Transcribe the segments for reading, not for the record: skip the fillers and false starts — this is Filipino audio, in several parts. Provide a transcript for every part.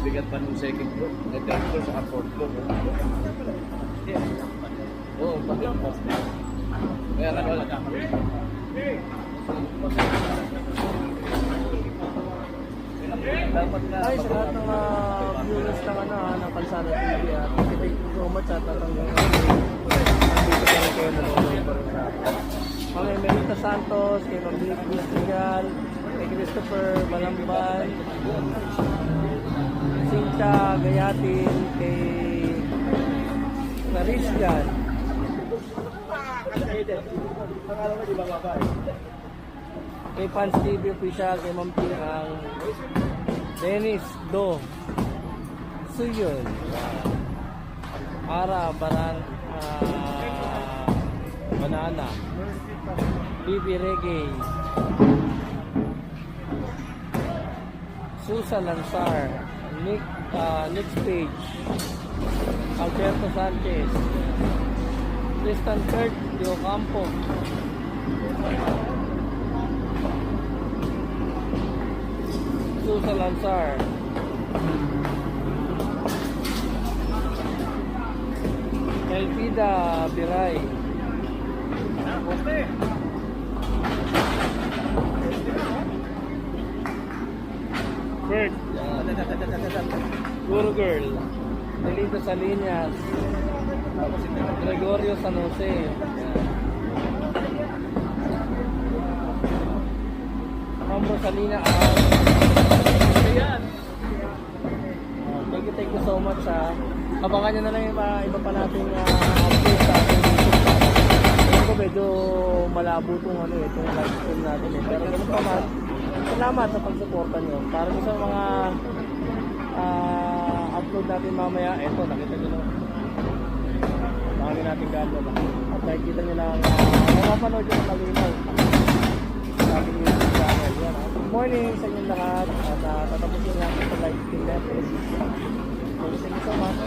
bigat pa nung second floor. Third floor sa fourth floor. Oo, bakit po? Kaya lang wala. Ay, sa lahat ng viewers ng Kalsada TV thank you so much at tatanggap nandito pa rin kayo nanonood pa rin sa Ma'am Emerita Santos, kay Ma'am Liz Sigal, kay Christopher Balamban, Cynthia Gayatin, kay Clarice Gan, kay Fans TV Official, kay Ma'am Pinang, Dennis Do Suyon, Ara Baran, Banana, Bibi Reggae, Susan Lansar, Nick Page, Alberto Sanchez, Tristan Kurt De Ocampo, Susan Lansar, Elvida Biray, Kurt, Guru Girl, Delito Salinas, Gregorio San Jose, Ma'am Rosalina thank you so much abangan nyo na lang yung iba pa nating update sa ating YouTube channel. Alam ko medyo malabo itong live stream natin pero ganun pa man, salamat sa pagsuporta nyo para sa mga upload natin mamaya. Eto, nakita nyo naman bangin natin camera at nakikita nyo lang mapapanood nyo ng malinaw sa ating YouTube channel. Good morning sa inyong lahat at tatapusin natin sa live stream natin. Thank you so much.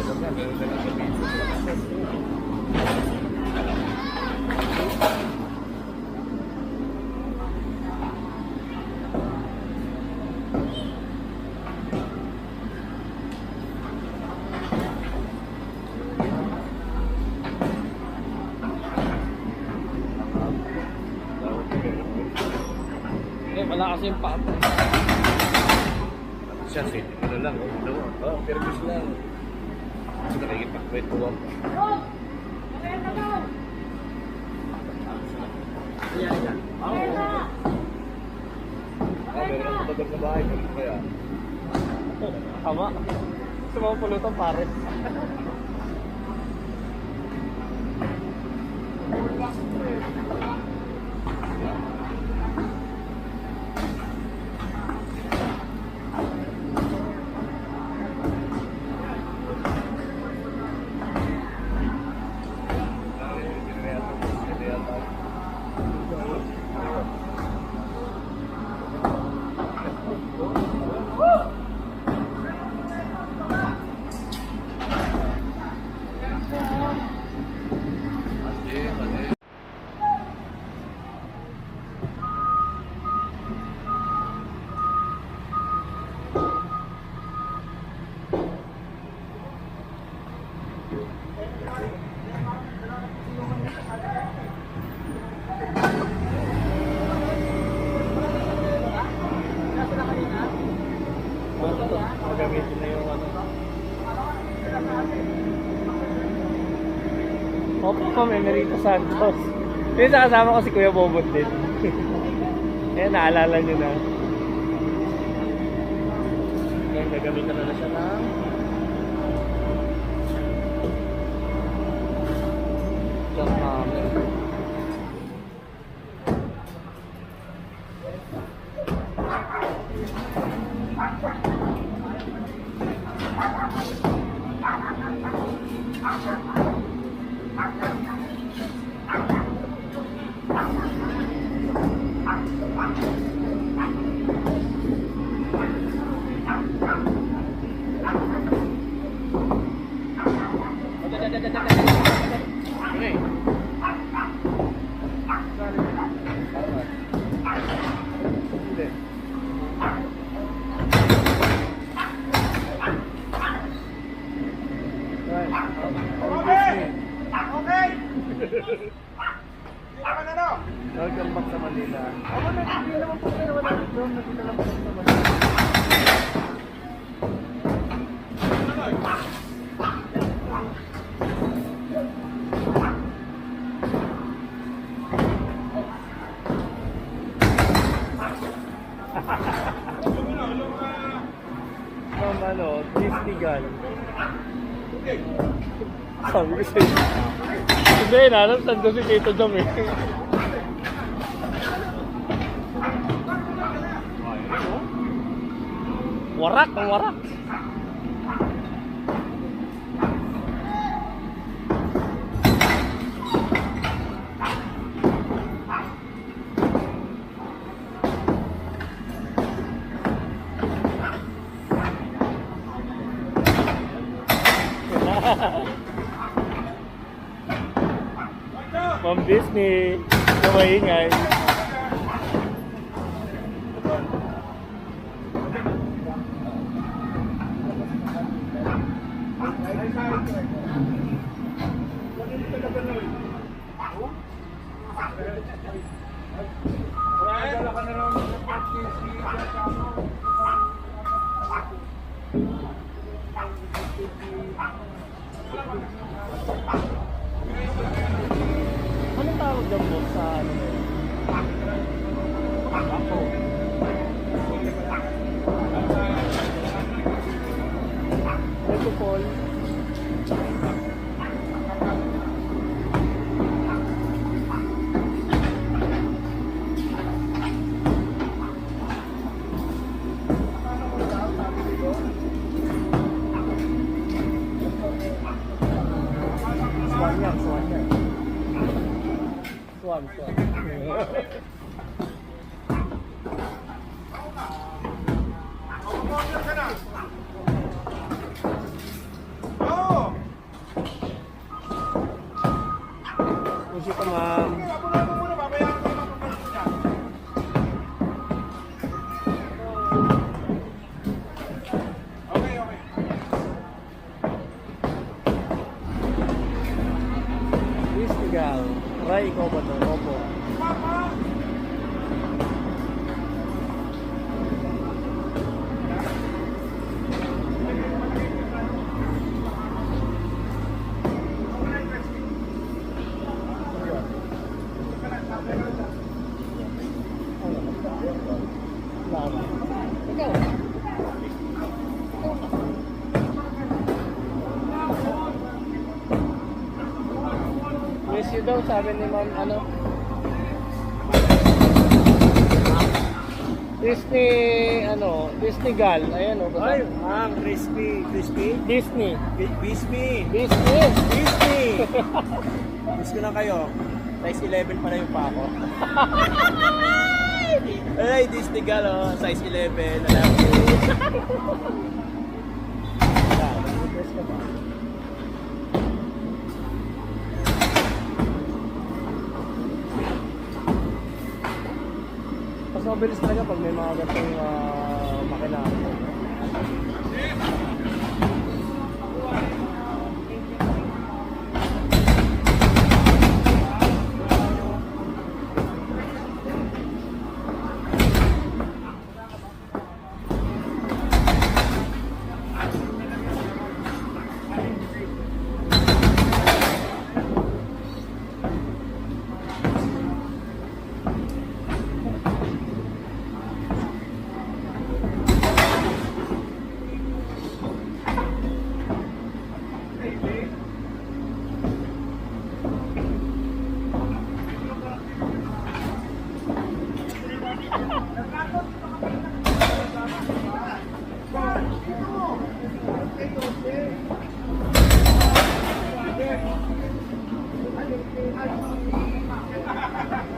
Wala kasi yung pata. Siya, ano lang, permis lang. Kasi nakikipakwet po ako. Meron ang matagal na bahay, kaya. Tama. Gusto mo pulutan pare. Gamitin na yung Ma'am Emerita Santos. Yung kasama ko si Kuya Bobot din. Ayan, naalala nyo na. Ayan, gagamitan na siya ng jackhammer. From ano, Twistigan. Sabi ko sa'yo. Hindi, nalang saan ko si Tito Jom eh. Warak, ang warak. From Disney, kumaingay. Anong tawag dyan boss sa ano mo? Ako. Ito Paul. Swan yan, swan yan. Swan. Pusi ka ma'am. Twistigan. Try ikaw ba ito? Opo. Miss you daw, sabi ni ma'am, ano? Disney Gal, ayan o. Ay, ma'am, crispy. Disney. Bismi. Disney. Miss ko na kayo. Size 11 pa na yung pa ako. Ay, Disney gal, oh. Size 11. Alam ko. Mas mabilis talaga pag may mga gantong makina.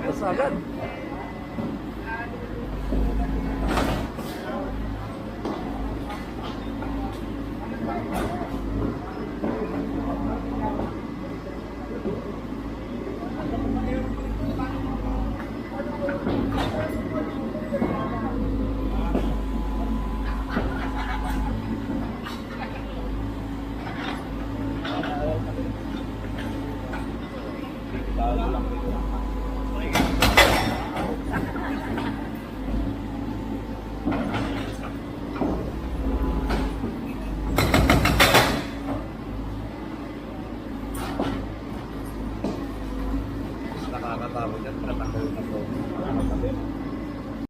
Tapos agad. Nakakatakot yan. Nakakatakot ako.